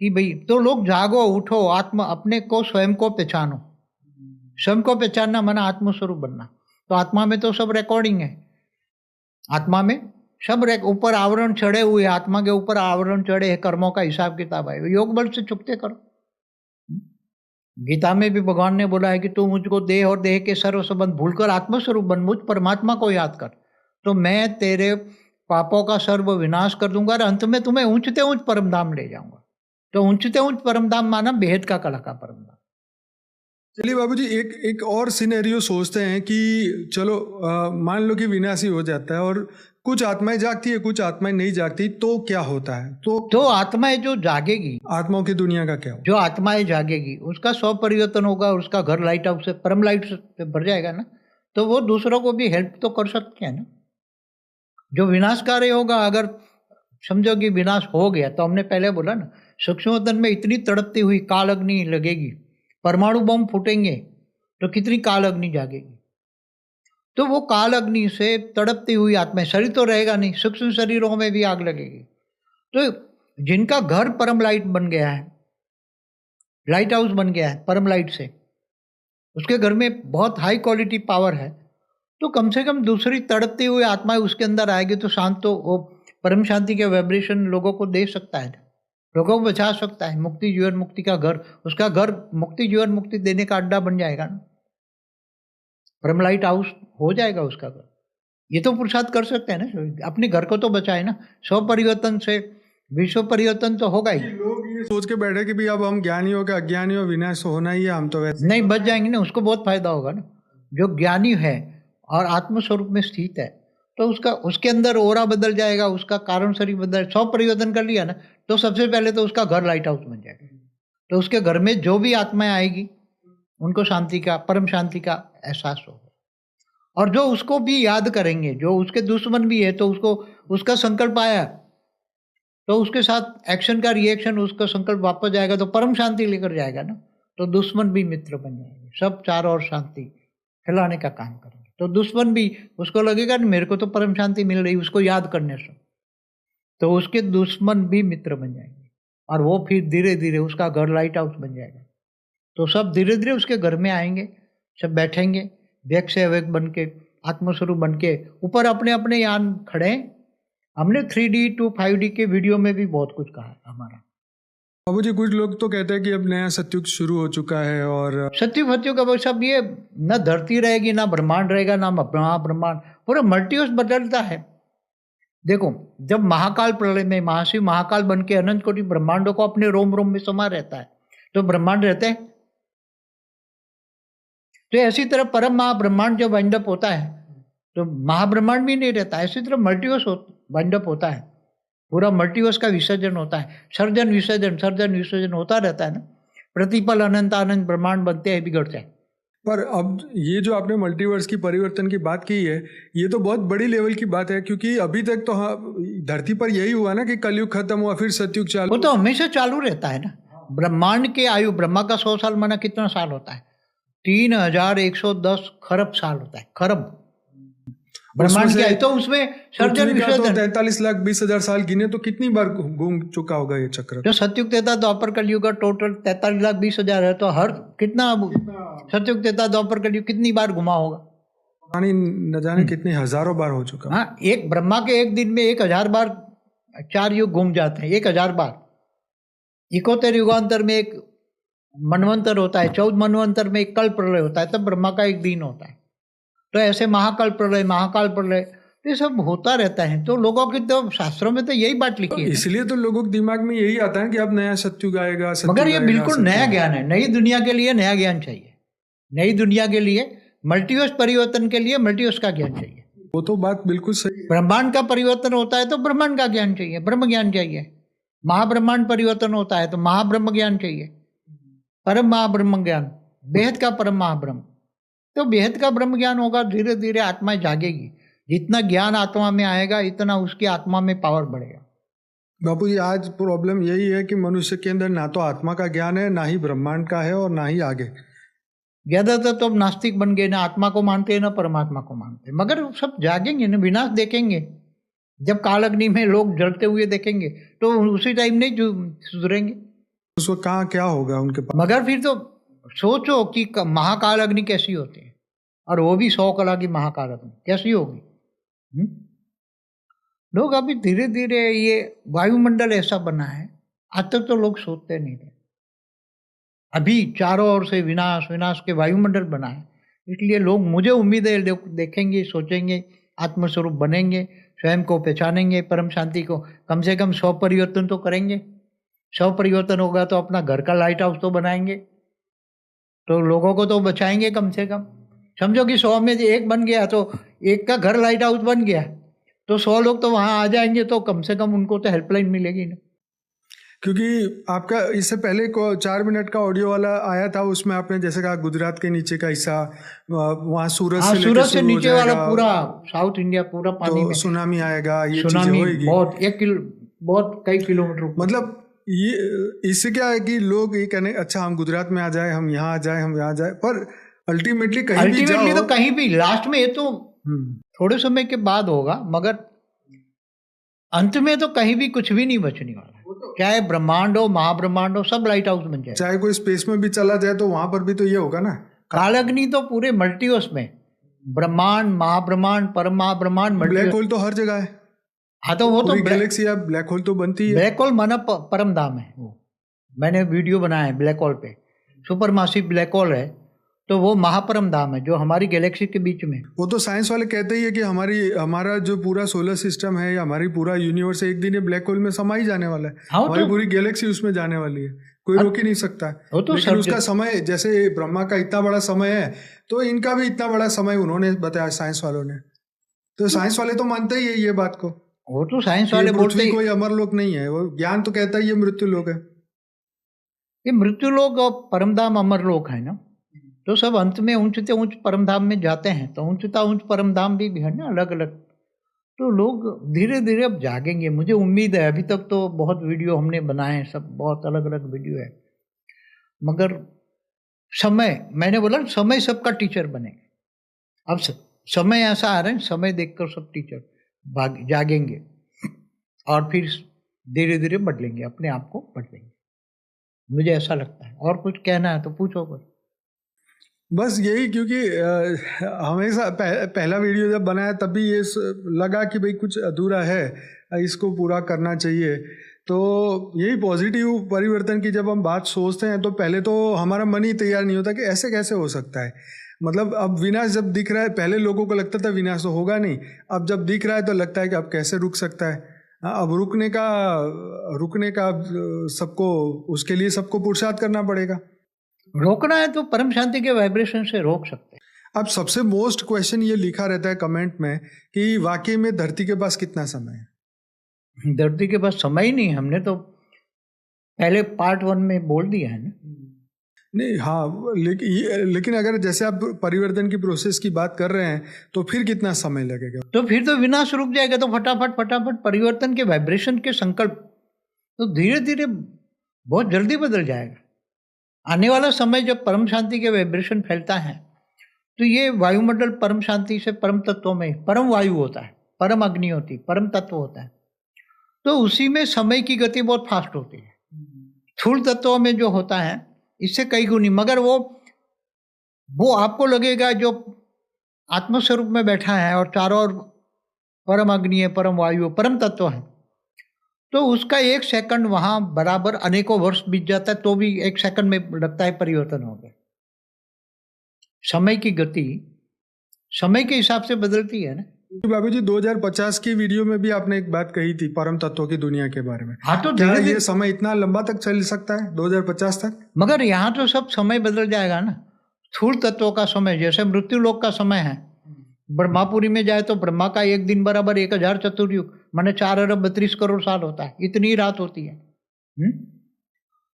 कि भाई, तो लोग जागो, उठो, आत्मा अपने को स्वयं को पहचानो। स्वयं को पहचानना माना आत्मस्वरूप बनना। तो आत्मा में तो सब रिकॉर्डिंग है, आत्मा में सब ऊपर आवरण चढ़े हुए, आत्मा के ऊपर आवरण चढ़े है, कर्मों का हिसाब किताब है, योग बल से चुकते करो। गीता में भी भगवान ने बोला है कि तू मुझको देह और देह के सर्व संबंध भूलकर आत्मस्वरूप बन, मुझ परमात्मा को याद कर, तो मैं तेरे पापों का सर्व विनाश कर दूंगा और अंत में तुम्हें ऊंचते ऊंच परम धाम ले जाऊंगा। तो ऊंचते ऊंच परम धाम माना बेहद का कला का परम धाम। चलिए बाबूजी, एक और सिनेरियो सोचते हैं कि चलो मान लो कि विनाशी हो जाता है और कुछ आत्माएं जागती है, कुछ आत्माएं नहीं जागती, तो क्या होता है? तो आत्माएं जो जागेगी, आत्माओं की दुनिया का क्या होगा? जो आत्माएं जागेगी उसका स्व परिवर्तन होगा, उसका घर लाइट हाउस से परम लाइट से भर जाएगा ना, तो वो दूसरों को भी हेल्प तो कर सकते हैं ना। जो विनाशकारी होगा, अगर समझो कि विनाश हो गया, तो हमने पहले बोला ना, सूक्ष्म वतन में इतनी तड़पती हुई काल अग्नि लगेगी, परमाणु बम फूटेंगे तो कितनी काल अग्नि जागेगी। तो वो काल अग्नि से तड़पती हुई आत्मा, शरीर तो रहेगा नहीं, सूक्ष्म शरीरों में भी आग लगेगी। तो जिनका घर परम लाइट बन गया है, लाइट हाउस बन गया है परम लाइट से, उसके घर में बहुत हाई क्वालिटी पावर है, तो कम से कम दूसरी तड़पती हुई आत्माएं उसके अंदर आएगी तो शांत, तो वो परम शांति के वाइब्रेशन लोगों को दे सकता है, लोगों को बचा सकता है। मुक्ति जीवन मुक्ति का घर, उसका घर मुक्ति जीवन मुक्ति देने का अड्डा बन जाएगा ना, परम लाइट हाउस हो जाएगा उसका घर। ये तो पुरुषार्थ कर सकते हैं ना, अपने घर को तो बचाए ना, स्व परिवर्तन से विश्व परिवर्तन तो होगा ही। लोग ये सोच के बैठे कि भाई अब हम ज्ञानी हो, क्या ज्ञानी हो, विनाश होना ही है, हम तो वैसे नहीं, बच जाएंगे ना, उसको बहुत फायदा होगा ना। जो ज्ञानी है और आत्मस्वरूप में स्थित है, तो उसका उसके अंदर ओरा बदल जाएगा, उसका कारण शरीर बदल, स्व परिवर्तन कर लिया ना, तो सबसे पहले तो उसका घर लाइट हाउस बन जाएगा। तो उसके घर में जो भी आत्माएं आएगी उनको शांति का, परम शांति का एहसास होगा। और जो उसको भी याद करेंगे, जो उसके दुश्मन भी है, तो उसको उसका संकल्प आया तो उसके साथ एक्शन का रिएक्शन, उसका संकल्प वापस जाएगा तो परम शांति लेकर जाएगा ना, तो दुश्मन भी मित्र बन जाएंगे, सब चारों ओर शांति फैलाने का काम करेंगे। तो दुश्मन भी, उसको लगेगा ना मेरे को तो परम शांति मिल रही, उसको याद करने से, तो उसके दुश्मन भी मित्र बन जाएंगे, और वो फिर धीरे धीरे उसका घर लाइट हाउस बन जाएगा। तो सब धीरे धीरे उसके घर में आएंगे, सब बैठेंगे, व्यक्त से अव्यक्त बन के, आत्मस्वरूप बन के, ऊपर अपने अपने यान खड़े हैं। हमने 3D to 5D के वीडियो में भी बहुत कुछ कहा है हमारा। बाबू जी, कुछ लोग तो कहते हैं कि अब नया सतयुग शुरू हो चुका है, और सत्युग का सब ये, न धरती रहेगी, ना ब्रह्मांड रहेगा, ना महाब्रह्मांड, पूरा मल्टीवर्स बदलता है। देखो, जब महाकाल प्रलय में महाशिव महाकाल बन के अनंत कोटि ब्रह्मांडों को अपने रोम रोम में समा रहता है, तो ब्रह्मांड रहते हैं। तो ऐसी तरह परम महाब्रह्मांड जब वाइंड अप होता है तो महाब्रह्मांड भी नहीं रहता। ऐसी तरह मल्टीवर्स वाइंड अप होता है, पूरा मल्टीवर्स का विसर्जन होता है, सर्जन विसर्जन होता रहता है ना। प्रतिपल अनंत अनंत ब्रह्मांड बनते हैं, बिगड़ते हैं। पर अब ये जो आपने मल्टीवर्स की परिवर्तन की बात की है, ये तो बहुत बड़ी लेवल की बात है, क्योंकि अभी तक तो धरती पर यही हुआ ना कि कलयुग खत्म हुआ, फिर सतयुग चालू। वो तो हमेशा चालू रहता है ना। ब्रह्मांड की आयु, ब्रह्मा का 100 साल माना कितना साल होता है? 3110 खरब साल होता है, खरब ब्रह्मांड की आयु। तो उसमें सर्जन विसर्जन 43,20,000 साल गिने तो कितनी बार घूम चुका होगा ये चक्र? जो सतयुग त्रेता द्वापर कलयुग का टोटल 43,20,000 है, तो हर कितना सतयुग त्रेता द्वापर कलयुग कितनी बार घुमा होगा? न जाने कितने हजारों बार हो चुका। हाँ, एक ब्रह्मा के एक दिन में 1000 बार 4 युग घूम जाते हैं, 1000 बार। 71 युगांतर में एक मनवंतर होता है, 14 मनवंतर में एक कल प्रलय होता है, तब ब्रह्मा का एक दिन होता है। तो ऐसे महाकाल प्रलय तो ये सब होता रहता है। तो लोगों की तो शास्त्रों में तो यही बात लिखी है, इसलिए तो लोगों के दिमाग में यही आता है कि अब नया सतयुग आएगा। मगर ये बिल्कुल नया ज्ञान है। नई दुनिया के लिए नया ज्ञान चाहिए, नई दुनिया के लिए, मल्टीवर्स परिवर्तन के लिए मल्टीवर्स का ज्ञान चाहिए। वो तो बात बिल्कुल सही। ब्रह्मांड का परिवर्तन होता है तो ब्रह्मांड का ज्ञान चाहिए, ब्रह्म ज्ञान चाहिए। महाब्रह्मांड परिवर्तन होता है तो महाब्रह्म ज्ञान चाहिए, परम महाब्रह्म ज्ञान, बेहद का परम महाब्रह्म। तो बेहद का ब्रह्म ज्ञान होगा, धीरे धीरे आत्मा जागेगी। जितना ज्ञान आत्मा में आएगा, इतना उसकी आत्मा में पावर बढ़ेगा। बापू जी, आज प्रॉब्लम यही है कि मनुष्य के अंदर ना तो आत्मा का ज्ञान है, ना ही ब्रह्मांड का है, और ना ही आगे। ज्यादातर तो अब नास्तिक बन गए, ना आत्मा को मानते हैं ना परमात्मा को मानते हैं। मगर सब जागेंगे ना, विनाश देखेंगे। जब काल अग्नि में लोग जलते हुए देखेंगे तो उसी टाइम नहीं सुधरेंगे। उसको कहाँ क्या होगा उनके पास? मगर फिर तो सोचो कि महाकाल अग्नि कैसी होती है, और वो भी 100 कला की महाकाल अग्नि कैसी होगी। लोग अभी धीरे धीरे, ये वायुमंडल ऐसा बना है, आज तक तो लोग सोचते नहीं थे। अभी चारों ओर से विनाश विनाश के वायुमंडल बना है, इसलिए लोग, मुझे उम्मीद है, लोग देखेंगे, सोचेंगे, आत्मस्वरूप बनेंगे, स्वयं को पहचानेंगे, परम शांति को कम से कम 100 परिवर्तन तो करेंगे। 100 परिवर्तन होगा तो अपना घर का लाइट हाउस तो बनाएंगे, तो लोगों को तो बचाएंगे कम से कम। समझो कि 100 में 1 बन गया तो 1 का घर लाइट हाउस बन गया, तो 100 लोग तो वहाँ आ जाएंगे, तो कम से कम उनको तो हेल्पलाइन मिलेगी ना। क्योंकि आपका इससे पहले को 4 मिनट का ऑडियो वाला आया था, उसमें आपने जैसे कहा गुजरात के नीचे का हिस्सा, वहाँ सूरत हाँ, से लेके सूरत से शुरू हो नीचे वाला जाएगा, पूरा साउथ इंडिया पूरा पानी तो में, सुनामी आएगा, ये चीजें सुनामी होगी। बहुत बहुत कई किलोमीटर ऊपर। मतलब ये इससे क्या है कि लोग ये कहने अच्छा हम गुजरात में आ जाए, हम यहाँ आ जाए, हम यहाँ जाए, पर अल्टीमेटली कहीं भी अल्टीमेटली जाओ तो कहीं भी लास्ट में ये तो हम्म, थोड़े समय के बाद होगा, मगर अंत में तो कहीं भी कुछ भी नहीं बचने वाला है। चाहे ब्रह्मांड हो, महाब्रह्मांड हो, सब लाइट हाउस बन जाए। चाहे कोई स्पेस में भी चला जाए तो वहां पर भी तो ये होगा ना। कालअग्नि तो पूरे मल्टीवर्स में, ब्रह्मांड, महाब्रह्मांड, परम महाब्रह्मांड, ब्लैक मल्टीवर्स। होल तो हर जगह है, हाँ, तो वो तो पूरी गैलेक्सी अब ब्लैक होल तो बनती है। ब्लैक होल माना परम धाम है वो। मैंने वीडियो बनाया है ब्लैक होल पे, सुपर मासिव ब्लैक होल है, तो वो महापरम धाम है जो हमारी गैलेक्सी के बीच में। वो तो साइंस वाले कहते ही है कि हमारा जो पूरा सोलर सिस्टम है या हमारी पूरा यूनिवर्स एक दिन ये ब्लैक होल में समा ही जाने वाला है। हाँ, हमारी तो पूरी गैलेक्सी उसमें जाने वाली है, कोई रोक ही नहीं सकता है। वो तो लेकिन उसका समय, जैसे ब्रह्मा का इतना बड़ा समय है, तो इनका भी इतना बड़ा समय उन्होंने बताया साइंस वालों ने। तो साइंस वाले तो मानते ही है ये बात को। वो तो साइंस वाले बोलते पृथ्वी ही, कोई अमर लोक नहीं है, वो ज्ञान तो कहता है ये मृत्यु लोक है। ये मृत्यु लोक और परमधाम अमर लोक है ना, तो सब अंत में ऊंचते ऊंच परमधाम में जाते हैं। तो ऊंचता ऊंच परमधाम भी है ना, अलग अलग। तो लोग धीरे धीरे अब जागेंगे, मुझे उम्मीद है। अभी तक तो बहुत वीडियो हमने बनाए हैं, सब बहुत अलग अलग वीडियो है, मगर समय, मैंने बोला समय सबका टीचर बनेगा। अब समय ऐसा आ रहा है, समय देखकर सब टीचर जागेंगे और फिर धीरे धीरे बदलेंगे, अपने आप को बदलेंगे, मुझे ऐसा लगता है। और कुछ कहना है तो पूछो कुछ। बस यही, क्योंकि हमेशा पहला वीडियो जब बनाया तब भी ये लगा कि भाई कुछ अधूरा है, इसको पूरा करना चाहिए। तो यही पॉजिटिव परिवर्तन की जब हम बात सोचते हैं तो पहले तो हमारा मन ही तैयार नहीं होता कि ऐसे कैसे हो सकता है। मतलब अब विनाश जब दिख रहा है, पहले लोगों को लगता था विनाश तो होगा नहीं, अब जब दिख रहा है तो लगता है कि अब कैसे रुक सकता है। अब रुकने का सबको, उसके लिए सबको पुरुषार्थ करना पड़ेगा। रोकना है तो परम शांति के वाइब्रेशन से रोक सकते हैं। अब सबसे मोस्ट क्वेश्चन ये लिखा रहता है कमेंट में कि वाकई में धरती के पास कितना समय है। धरती के पास समय ही नहीं, हमने तो पहले पार्ट 1 में बोल दिया है ना। नहीं, हाँ, लेकिन अगर जैसे आप परिवर्तन की प्रोसेस की बात कर रहे हैं तो फिर कितना समय लगेगा? तो फिर तो विनाश रुक जाएगा। तो फटाफट फटाफट परिवर्तन के वाइब्रेशन के संकल्प तो धीरे धीरे बहुत जल्दी बदल जाएगा। आने वाला समय जब परम शांति के वाइब्रेशन फैलता है, तो ये वायुमंडल परम शांति से परम तत्वों में परम वायु होता है, परम अग्नि होती है, परम तत्व होता है। तो उसी में समय की गति बहुत फास्ट होती है। स्थूल तत्वों में जो होता है इससे कई गुनी, मगर वो आपको लगेगा जो आत्मस्वरूप में बैठा है और चारों ओर परम अग्नि है, परम वायु है, परम तत्व है, तो उसका 1 सेकंड वहां बराबर अनेकों वर्ष बीत जाता है, तो भी 1 सेकंड में लगता है परिवर्तन हो गया। समय की गति समय के हिसाब से बदलती है ना। बाबूजी 2050 की वीडियो में भी आपने एक बात कही थी परम तत्वों की दुनिया के बारे में। हाँ, तो क्या ये समय इतना लंबा तक चल सकता है 2050 तक? मगर यहाँ तो सब समय बदल जाएगा ना। स्थूल तत्वों का समय जैसे मृत्यु लोक का समय है, ब्रह्मापुरी में जाए तो ब्रह्मा का 1 दिन बराबर 1000 चतुर्युग, माने 4 अरब 32 करोड़ साल होता है, इतनी रात होती है।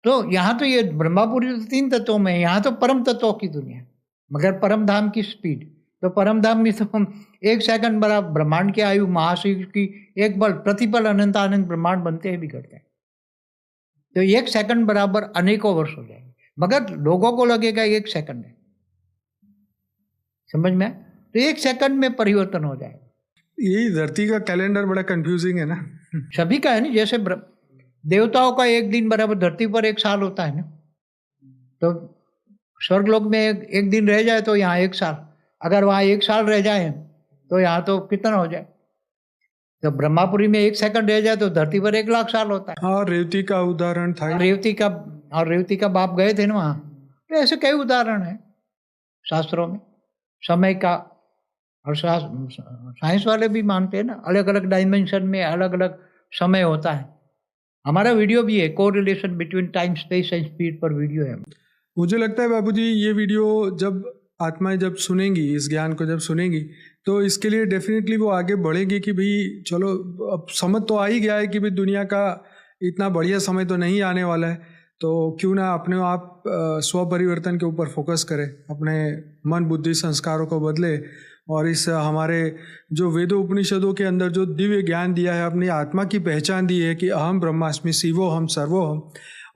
तो यहाँ तो ये ब्रह्मापुरी तो 3 तत्वों में है, यहाँ तो परम तत्वों की दुनिया, मगर परम धाम की स्पीड। तो परम धाम में तो हम 1 सेकंड बराबर ब्रह्मांड की आयु महाशिव की एक बल प्रतिपल अनंत अनंत ब्रह्मांड बनते हैं बिगड़ते हैं। तो 1 सेकंड बराबर अनेकों वर्ष हो जाएंगे, मगर लोगों को लगेगा 1 सेकंड है। समझ में? तो 1 सेकंड में परिवर्तन हो जाएगा। यही धरती का कैलेंडर बड़ा कंफ्यूजिंग है ना। सभी का है ना, जैसे देवताओं का 1 दिन बराबर धरती पर 1 साल होता है ना। तो स्वर्गलोक में 1 दिन रह जाए तो यहाँ 1 साल, अगर वहाँ 1 साल रह जाए तो यहाँ तो कितना हो जाए। तो ब्रह्मापुरी में 1 सेकंड रह जाए तो धरती पर 1 लाख साल होता है। हाँ, रेवती का उदाहरण था। रेवती का बाप गए थे ना वहाँ। तो ऐसे कई उदाहरण है शास्त्रों में समय का, और साइंस वाले भी मानते हैं ना, अलग अलग डायमेंशन में अलग अलग समय होता है। हमारा वीडियो भी है, correlation between time space and speed पर वीडियो है। मुझे लगता है बाबूजी ये वीडियो जब आत्माएं जब सुनेंगी, इस ज्ञान को जब सुनेंगी, तो इसके लिए डेफिनेटली वो आगे बढ़ेगी कि भाई चलो, अब समझ तो आ ही गया है कि भाई दुनिया का इतना बढ़िया समय तो नहीं आने वाला है, तो क्यों ना अपने आप स्व परिवर्तन के ऊपर फोकस करें, अपने मन बुद्धि संस्कारों को बदले और इस हमारे जो वेदों उपनिषदों के अंदर जो दिव्य ज्ञान दिया है, अपनी आत्मा की पहचान दी है कि अहम ब्रह्मास्मि शिवोहम सर्वोहम,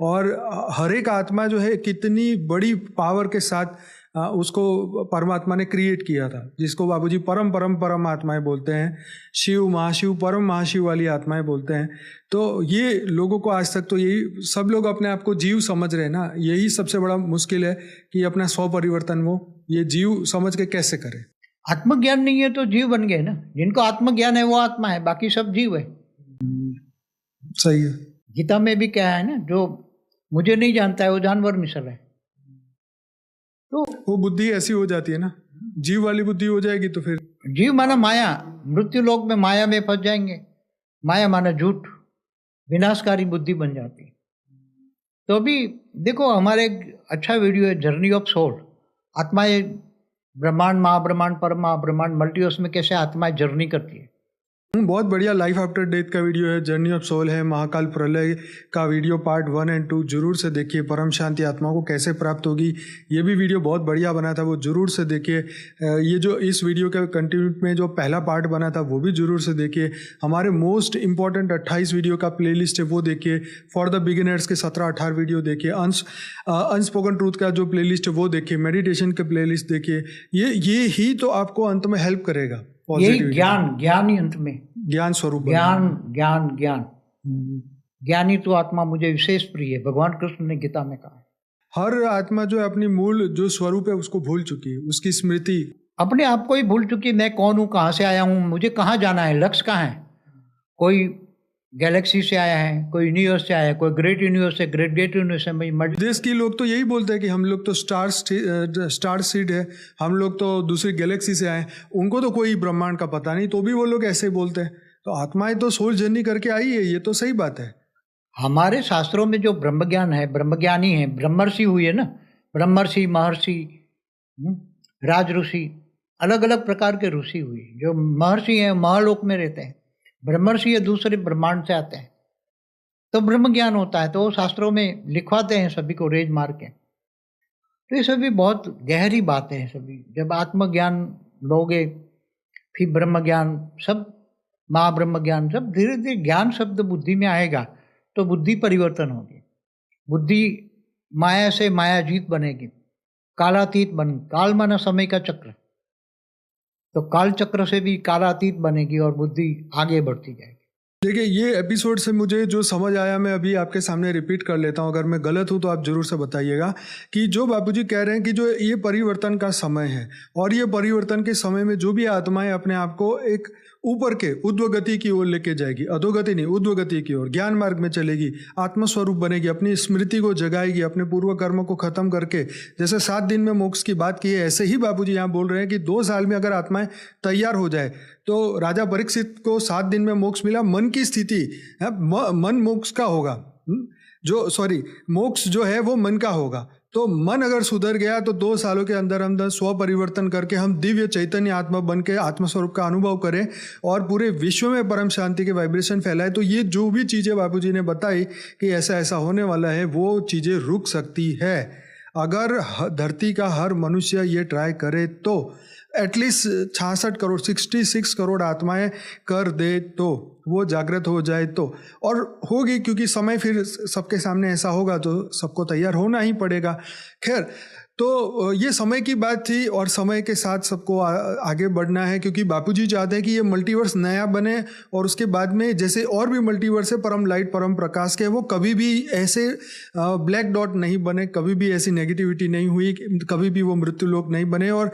और हर एक आत्मा जो है कितनी बड़ी पावर के साथ उसको परमात्मा ने क्रिएट किया था, जिसको बाबूजी परम परम परम आत्माएं बोलते हैं, शिव महाशिव परम महाशिव वाली आत्माएं बोलते हैं। तो ये लोगों को आज तक तो यही सब लोग अपने आप को जीव समझ रहे हैं ना, यही सबसे बड़ा मुश्किल है कि अपना स्व परिवर्तन वो ये जीव समझ के कैसे करें। आत्मज्ञान नहीं है तो जीव बन गए ना, जिनको आत्मज्ञान है वो आत्मा है, बाकी सब जीव है। सही है। गीता में भी क्या है ना, जो मुझे नहीं जानता है वो जानवर मिसल है। तो वो बुद्धि ऐसी हो जाती है ना, जीव वाली बुद्धि हो जाएगी तो फिर जीव माना माया, मृत्यु लोक में माया में फंस जाएंगे। माया माना झूठ, विनाशकारी बुद्धि बन जाती है। तो अभी देखो हमारे एक अच्छा वीडियो है जर्नी ऑफ सोल, आत्माएं ब्रह्मांड महाब्रह्मांड परम महाब्रह्मांड मल्टीवर्स में कैसे आत्माएं जर्नी करती है। बहुत बढ़िया लाइफ आफ्टर डेथ का वीडियो है, जर्नी ऑफ सोल है, महाकाल प्रलय का वीडियो पार्ट 1 और 2 जरूर से देखिए। परम शांति आत्मा को कैसे प्राप्त होगी, ये भी वीडियो बहुत बढ़िया बना था, वो जरूर से देखिए। ये जो इस वीडियो के कंटिन्यू में जो पहला पार्ट बना था वो भी जरूर से देखिए। हमारे मोस्ट इंपॉर्टेंट 28 वीडियो का प्लेलिस्ट है वो देखिए। फॉर द बिगिनर्स के 17-18 वीडियो देखिए। अनस्पोकन ट्रूथ का जो प्लेलिस्ट है वो देखिए। मेडिटेशन के प्लेलिस्ट देखिए। ये ही तो आपको अंत में हेल्प करेगा। यही ज्ञान ही अंत में ज्ञान स्वरूप ज्ञान ज्ञानी तो आत्मा मुझे विशेष प्रिय है, भगवान कृष्ण ने गीता में कहा। हर आत्मा जो है अपनी मूल जो स्वरूप है उसको भूल चुकी है, उसकी स्मृति अपने आप को ही भूल चुकी। मैं कौन हूँ, कहाँ से आया हूँ, मुझे कहाँ जाना है, लक्ष्य कहाँ है। कोई गैलेक्सी से आया है, कोई यूनिवर्स से आया है, कोई ग्रेट यूनिवर्स है, ग्रेट यूनिवर्स है। देश के लोग तो यही बोलते हैं कि हम लोग तो स्टार सीड है, हम लोग तो दूसरी गैलेक्सी से आए, उनको तो कोई ब्रह्मांड का पता नहीं, तो भी वो लोग ऐसे बोलते हैं। तो आत्माएं तो सोल जर्नी करके आई है, ये तो सही बात है। हमारे शास्त्रों में जो ब्रह्म ज्ञान है, ब्रह्मज्ञानी है, ब्रह्मर्षि हुई है ना, ब्रह्मर्षि महर्षि राज ऋषि, अलग अलग प्रकार के ऋषि हुए। जो महर्षि हैं महलोक में रहते हैं, ब्रह्मर्षि है दूसरे ब्रह्मांड से आते हैं, तो ब्रह्म ज्ञान होता है। तो वो शास्त्रों में लिखवाते हैं सभी को रेज मार के। तो ये सभी बहुत गहरी बातें हैं सभी। जब आत्मज्ञान लोगे फिर ब्रह्म ज्ञान, सब महाब्रह्म ज्ञान, सब धीरे धीरे ज्ञान शब्द बुद्धि में आएगा तो बुद्धि परिवर्तन होगी। बुद्धि माया से मायाजीत बनेगी, कालातीत बन, काल माना समय का चक्र, तो काल चक्र से भी कालातीत बनेगी और बुद्धि आगे बढ़ती जाएगी। देखिए ये एपिसोड से मुझे जो समझ आया मैं अभी आपके सामने रिपीट कर लेता हूँ, अगर मैं गलत हूँ तो आप जरूर से बताइएगा। कि जो बापूजी कह रहे हैं कि जो ये परिवर्तन का समय है, और ये परिवर्तन के समय में जो भी आत्माएं अपने आप को एक ऊपर के ऊर्ध्वगति की ओर लेके जाएगी, अधोगति नहीं ऊर्ध्वगति की ओर, ज्ञान मार्ग में चलेगी, आत्मस्वरूप बनेगी, अपनी स्मृति को जगाएगी, अपने पूर्व कर्मों को खत्म करके, जैसे 7 दिन में मोक्ष की बात की है, ऐसे ही बापूजी यहाँ बोल रहे हैं कि 2 साल में अगर आत्माएं तैयार हो जाए। तो राजा परीक्षित को 7 दिन में मोक्ष मिला। मन की स्थिति है, मन मोक्ष का होगा, मोक्ष जो है वो मन का होगा। तो मन अगर सुधर गया तो 2 सालों के अंदर अंदर स्व परिवर्तन करके हम दिव्य चैतन्य आत्मा बन के आत्मस्वरूप का अनुभव करें और पूरे विश्व में परम शांति के वाइब्रेशन फैलाए। तो ये जो भी चीज़ें बापूजी ने बताई कि ऐसा ऐसा होने वाला है, वो चीज़ें रुक सकती है अगर धरती का हर मनुष्य ये ट्राई करे तो। एटलीस्ट 66 करोड़ आत्माएं कर दे तो, वो जागृत हो जाए तो, और होगी, क्योंकि समय फिर सबके सामने ऐसा होगा तो सबको तैयार होना ही पड़ेगा। खैर, तो ये समय की बात थी और समय के साथ सबको आगे बढ़ना है, क्योंकि बापूजी चाहते हैं कि ये मल्टीवर्स नया बने और उसके बाद में जैसे और भी मल्टीवर्स है परम लाइट परम प्रकाश के, वो कभी भी ऐसे ब्लैक डॉट नहीं बने, कभी भी ऐसी नेगेटिविटी नहीं हुई, कभी भी वो मृत्यु लोक नहीं बने। और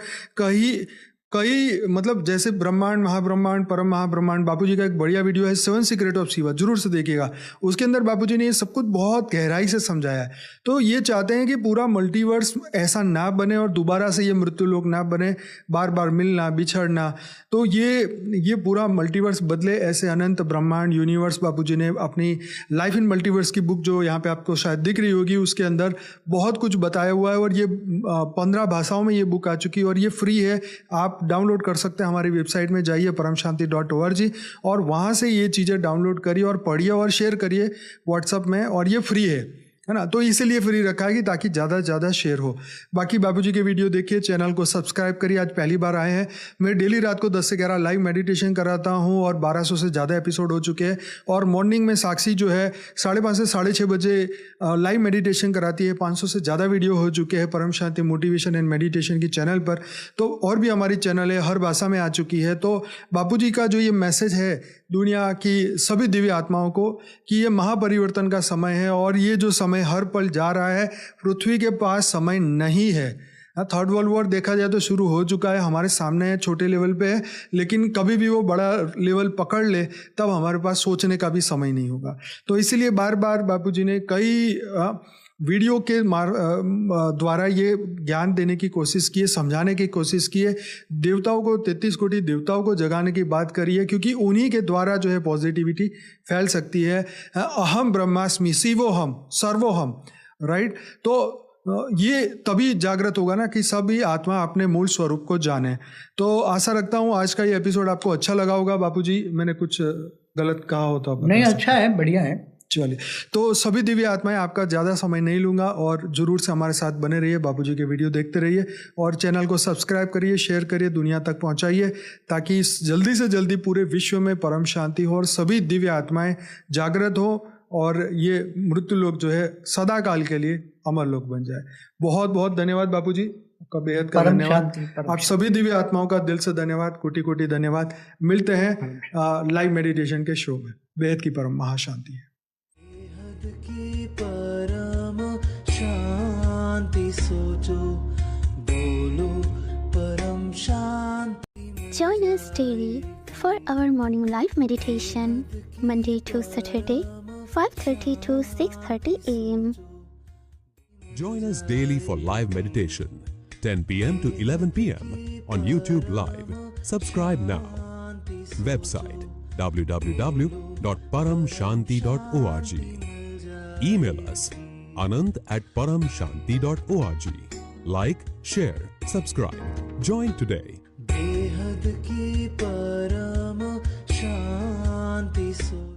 कई मतलब जैसे ब्रह्मांड महाब्रह्मांड परम महाब्रह्मांड, बापूजी का एक बढ़िया वीडियो है 7 सीक्रेट ऑफ शिवा, जरूर से देखिएगा। उसके अंदर बापूजी ने ये सब कुछ बहुत गहराई से समझाया है। तो ये चाहते हैं कि पूरा मल्टीवर्स ऐसा ना बने और दोबारा से ये मृत्यु लोक ना बने, बार बार मिलना बिछड़ना। तो ये पूरा मल्टीवर्स बदले, ऐसे अनंत ब्रह्मांड यूनिवर्स। बापूजी ने अपनी लाइफ इन मल्टीवर्स की बुक जो यहाँ पे आपको शायद दिख रही होगी, उसके अंदर बहुत कुछ बताया हुआ है और ये 15 भाषाओं में ये बुक आ चुकी है और ये फ्री है। आप आप डाउनलोड कर सकते हैं। हमारी वेबसाइट में जाइए paramshanti.org और वहाँ से ये चीज़ें डाउनलोड करिए और पढ़िए और शेयर करिए व्हाट्सएप में, और ये फ्री है ना, तो इसीलिए फ्री रखा है ताकि ज़्यादा से ज़्यादा शेयर हो। बाकी बापूजी के वीडियो देखिए, चैनल को सब्सक्राइब करिए। आज पहली बार आए हैं, मैं डेली रात को 10 से 11 लाइव मेडिटेशन कराता हूँ और 1200 से ज़्यादा एपिसोड हो चुके हैं। और मॉर्निंग में साक्षी जो है 5:30 से 6:30 बजे लाइव मेडिटेशन कराती है। 500 से ज़्यादा वीडियो हो चुके हैं परम शांति मोटिवेशन एंड मेडिटेशन की चैनल पर। तो और भी हमारी चैनल है, हर भाषा में आ चुकी है। तो बापूजी का जो ये मैसेज है दुनिया की सभी दिव्य आत्माओं को कि ये महापरिवर्तन का समय है और ये जो समय हर पल जा रहा है, पृथ्वी के पास समय नहीं है। थर्ड वर्ल्ड वॉर देखा जाए तो शुरू हो चुका है, हमारे सामने है, छोटे लेवल पे है, लेकिन कभी भी वो बड़ा लेवल पकड़ ले तब हमारे पास सोचने का भी समय नहीं होगा। तो इसीलिए बार बार बापूजी ने कई वीडियो के द्वारा ये ज्ञान देने की कोशिश की है, समझाने की कोशिश की है। देवताओं को, 33 कोटि देवताओं को जगाने की बात करी है, क्योंकि उन्हीं के द्वारा जो है पॉजिटिविटी फैल सकती है। अहम ब्रह्मास्मि शिवोहम सर्वोहम, राइट। तो ये तभी जागृत होगा ना कि सभी आत्मा अपने मूल स्वरूप को जाने। तो आशा रखता हूँ आज का ये एपिसोड आपको अच्छा लगा होगा। बापूजी, मैंने कुछ गलत कहा हो तो नहीं, अच्छा है, बढ़िया है। चलिए, तो सभी दिव्य आत्माएं, आपका ज़्यादा समय नहीं लूँगा और ज़रूर से हमारे साथ बने रहिए, बापूजी के वीडियो देखते रहिए और चैनल को सब्सक्राइब करिए, शेयर करिए, दुनिया तक पहुँचाइए, ताकि जल्दी से जल्दी पूरे विश्व में परम शांति हो और सभी दिव्य आत्माएं जागृत हो और ये मृत्यु लोक जो है सदा काल के लिए अमर लोक बन जाए। बहुत बहुत धन्यवाद बापूजी, आपका बेहद का धन्यवाद। आप सभी दिव्य आत्माओं का दिल से धन्यवाद, कोटि कोटि धन्यवाद। मिलते हैं लाइव मेडिटेशन के शो में। बेहद की परम महाशांति है। की परम शांति सोचो, बोलो परम शांति। Join us daily for our morning live meditation, Monday to Saturday, 5:30 to 6:30 a.m. Join us daily for live meditation, 10 p.m. to 11 p.m. on YouTube Live. Subscribe now. Website www.paramshanti.org. Email us anand@paramshanti.org. Like, share, subscribe. Join today. बेहद की परम शांति सो